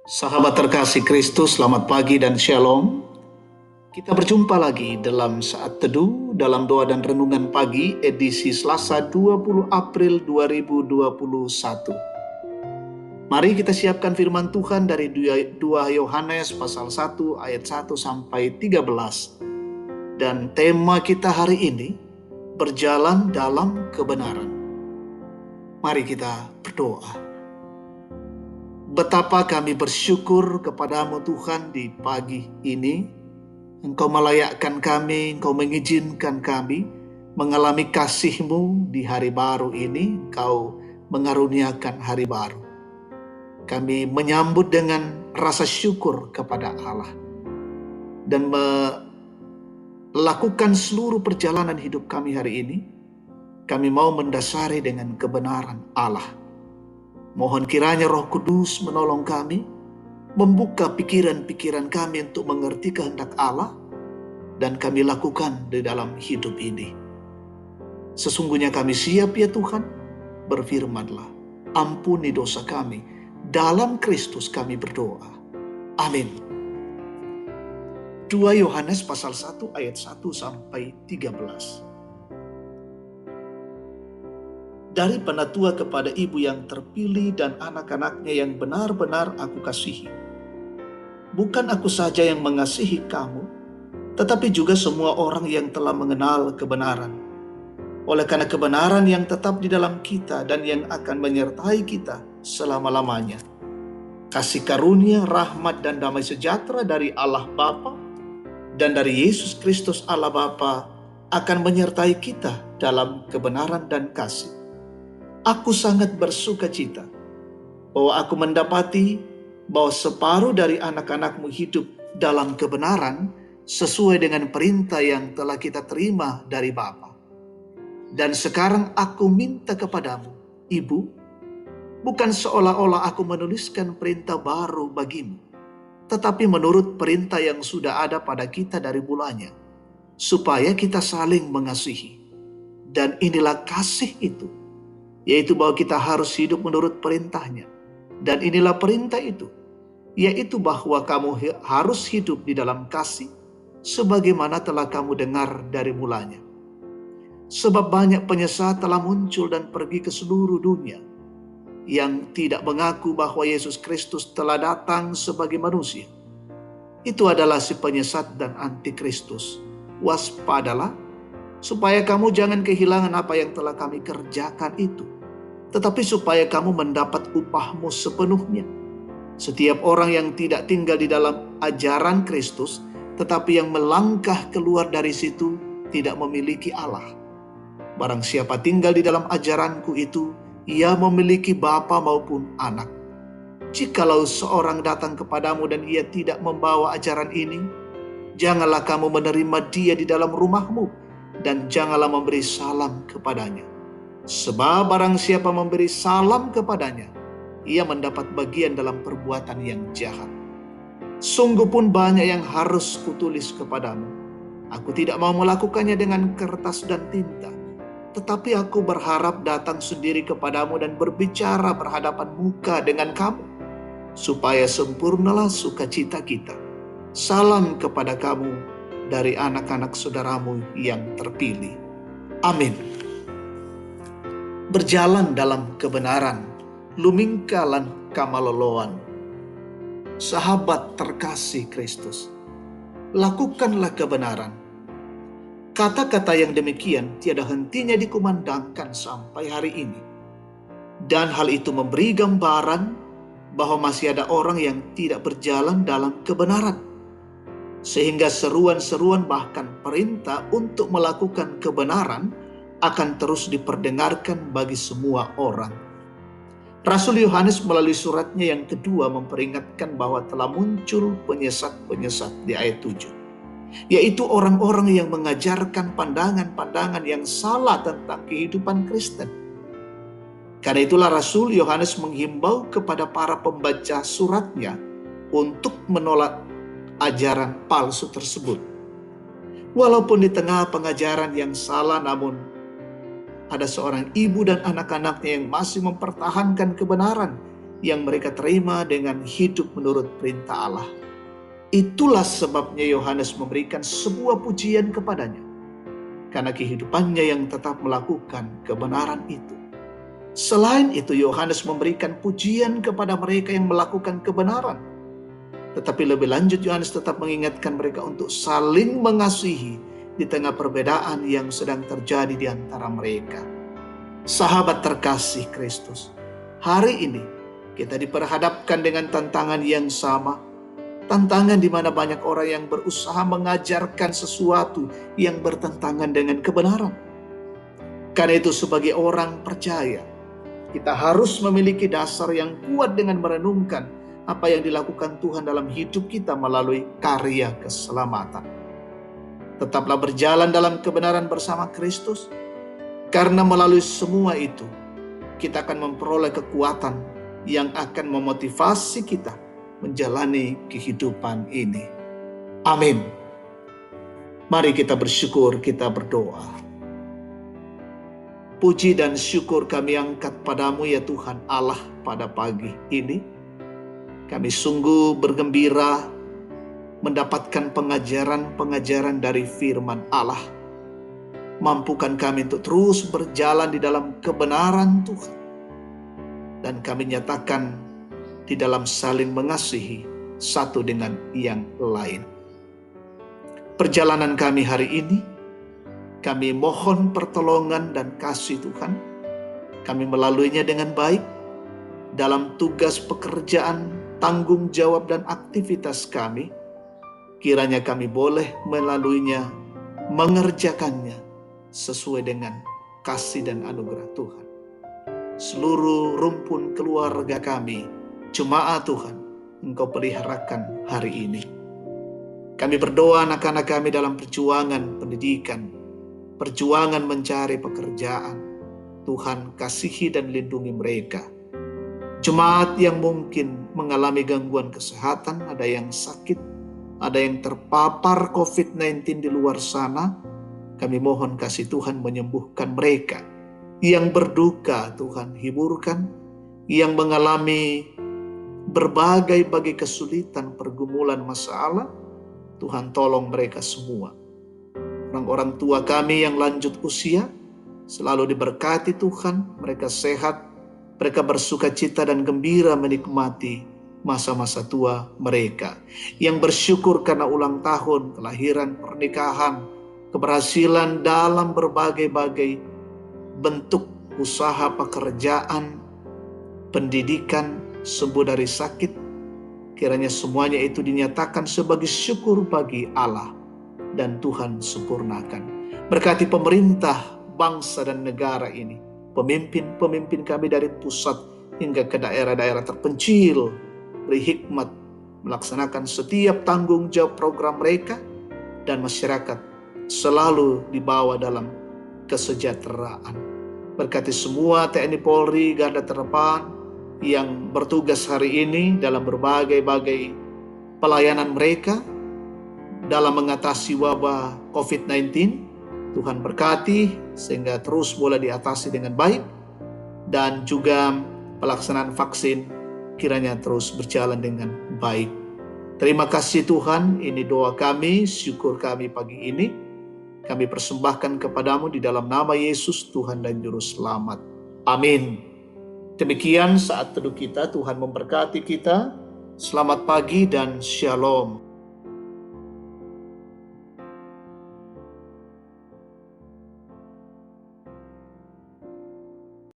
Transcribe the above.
Sahabat terkasih Kristus, selamat pagi dan shalom. Kita berjumpa lagi dalam saat teduh, dalam doa dan renungan pagi edisi Selasa 20 April 2021. Mari kita siapkan firman Tuhan dari 2 Yohanes pasal 1 ayat 1 sampai 13. Dan tema kita hari ini, berjalan dalam kebenaran. Mari kita berdoa. Betapa kami bersyukur kepadamu Tuhan di pagi ini. Engkau melayakkan kami, Engkau mengizinkan kami mengalami kasih-Mu di hari baru ini. Engkau mengaruniakan hari baru. Kami menyambut dengan rasa syukur kepada Allah. Dan melakukan seluruh perjalanan hidup kami hari ini, kami mau mendasari dengan kebenaran Allah. Mohon kiranya Roh Kudus menolong kami, membuka pikiran-pikiran kami untuk mengerti kehendak Allah, dan kami lakukan di dalam hidup ini. Sesungguhnya kami siap ya Tuhan, berfirman-Lah, ampuni dosa kami, dalam Kristus kami berdoa. Amin. 2 Yohanes pasal 1 ayat 1 sampai 13. Dari penatua kepada ibu yang terpilih dan anak-anaknya yang benar-benar aku kasihi. Bukan aku saja yang mengasihi kamu, tetapi juga semua orang yang telah mengenal kebenaran. Oleh karena kebenaran yang tetap di dalam kita dan yang akan menyertai kita selama-lamanya. Kasih karunia, rahmat dan damai sejahtera dari Allah Bapa dan dari Yesus Kristus Allah Bapa akan menyertai kita dalam kebenaran dan kasih. Aku sangat bersuka cita bahwa aku mendapati bahwa separuh dari anak-anakmu hidup dalam kebenaran sesuai dengan perintah yang telah kita terima dari Bapa. Dan sekarang aku minta kepadamu, Ibu, bukan seolah-olah aku menuliskan perintah baru bagimu, tetapi menurut perintah yang sudah ada pada kita dari mulanya, supaya kita saling mengasihi. Dan inilah kasih itu, yaitu bahwa kita harus hidup menurut perintahnya. Dan inilah perintah itu, yaitu bahwa kamu harus hidup di dalam kasih, sebagaimana telah kamu dengar dari mulanya. Sebab banyak penyesat telah muncul dan pergi ke seluruh dunia, yang tidak mengaku bahwa Yesus Kristus telah datang sebagai manusia. Itu adalah si penyesat dan antikristus. Waspadalah, supaya kamu jangan kehilangan apa yang telah kami kerjakan itu, tetapi supaya kamu mendapat upahmu sepenuhnya. Setiap orang yang tidak tinggal di dalam ajaran Kristus, tetapi yang melangkah keluar dari situ, tidak memiliki Allah. Barang siapa tinggal di dalam ajaranku itu, ia memiliki bapa maupun anak. Jikalau seorang datang kepadamu dan ia tidak membawa ajaran ini, janganlah kamu menerima dia di dalam rumahmu, dan janganlah memberi salam kepadanya. Sebab barang siapa memberi salam kepadanya, ia mendapat bagian dalam perbuatan yang jahat. Sungguh pun banyak yang harus kutulis kepadamu. Aku tidak mau melakukannya dengan kertas dan tinta, tetapi aku berharap datang sendiri kepadamu dan berbicara berhadapan muka dengan kamu, supaya sempurnalah sukacita kita. Salam kepada kamu dari anak-anak saudaramu yang terpilih. Amin. Berjalan dalam kebenaran, lumingkalan kamaloloan. Sahabat terkasih Kristus, lakukanlah kebenaran. Kata-kata yang demikian tiada hentinya dikumandangkan sampai hari ini. Dan hal itu memberi gambaran bahwa masih ada orang yang tidak berjalan dalam kebenaran. Sehingga seruan-seruan bahkan perintah untuk melakukan kebenaran akan terus diperdengarkan bagi semua orang. Rasul Yohanes melalui suratnya yang kedua memperingatkan bahwa telah muncul penyesat-penyesat di ayat 7. Yaitu orang-orang yang mengajarkan pandangan-pandangan yang salah tentang kehidupan Kristen. Karena itulah Rasul Yohanes menghimbau kepada para pembaca suratnya untuk menolak ajaran palsu tersebut. Walaupun di tengah pengajaran yang salah, namun ada seorang ibu dan anak-anaknya yang masih mempertahankan kebenaran yang mereka terima dengan hidup menurut perintah Allah. Itulah sebabnya Yohanes memberikan sebuah pujian kepadanya, karena kehidupannya yang tetap melakukan kebenaran itu. Selain itu, Yohanes memberikan pujian kepada mereka yang melakukan kebenaran. Tetapi lebih lanjut, Yohanes tetap mengingatkan mereka untuk saling mengasihi di tengah perbedaan yang sedang terjadi di antara mereka. Sahabat terkasih Kristus, hari ini kita diperhadapkan dengan tantangan yang sama. Tantangan di mana banyak orang yang berusaha mengajarkan sesuatu yang bertentangan dengan kebenaran. Karena itu sebagai orang percaya, kita harus memiliki dasar yang kuat dengan merenungkan apa yang dilakukan Tuhan dalam hidup kita melalui karya keselamatan. Tetaplah berjalan dalam kebenaran bersama Kristus, karena melalui semua itu, kita akan memperoleh kekuatan yang akan memotivasi kita menjalani kehidupan ini. Amin. Mari kita bersyukur, kita berdoa. Puji dan syukur kami angkat padamu ya Tuhan Allah pada pagi ini. Kami sungguh bergembira mendapatkan pengajaran-pengajaran dari firman Allah. Mampukan kami untuk terus berjalan di dalam kebenaran Tuhan. Dan kami nyatakan di dalam saling mengasihi satu dengan yang lain. Perjalanan kami hari ini, kami mohon pertolongan dan kasih Tuhan. Kami melaluinya dengan baik dalam tugas pekerjaan, tanggung jawab dan aktivitas kami. Kiranya kami boleh melaluinya, mengerjakannya sesuai dengan kasih dan anugerah Tuhan. Seluruh rumpun keluarga kami, jemaat Tuhan, Engkau peliharakan hari ini. Kami berdoa anak-anak kami dalam perjuangan pendidikan, perjuangan mencari pekerjaan. Tuhan kasihi dan lindungi mereka. Jemaat yang mungkin mengalami gangguan kesehatan, ada yang sakit, ada yang terpapar COVID-19 di luar sana, kami mohon kasih Tuhan menyembuhkan mereka. Yang berduka Tuhan hiburkan, yang mengalami berbagai kesulitan, pergumulan, masalah, Tuhan tolong mereka semua. Orang-orang tua kami yang lanjut usia, selalu diberkati Tuhan, mereka sehat, mereka bersuka cita dan gembira menikmati masa-masa tua mereka. Yang bersyukur karena ulang tahun, kelahiran, pernikahan, keberhasilan dalam berbagai bentuk usaha, pekerjaan, pendidikan, sembuh dari sakit. Kiranya semuanya itu dinyatakan sebagai syukur bagi Allah dan Tuhan sempurnakan. Berkati pemerintah, bangsa dan negara ini, pemimpin-pemimpin kami dari pusat hingga ke daerah-daerah terpencil, beri hikmat melaksanakan setiap tanggung jawab program mereka, dan masyarakat selalu dibawa dalam kesejahteraan. Berkati semua TNI Polri, garda terdepan yang bertugas hari ini dalam berbagai pelayanan mereka dalam mengatasi wabah COVID-19. Tuhan berkati sehingga terus boleh diatasi dengan baik, dan juga pelaksanaan vaksin kiranya terus berjalan dengan baik. Terima kasih Tuhan, ini doa kami, syukur kami pagi ini. Kami persembahkan kepadamu di dalam nama Yesus Tuhan dan Juru Selamat. Amin. Demikian saat teduh kita, Tuhan memberkati kita. Selamat pagi dan shalom.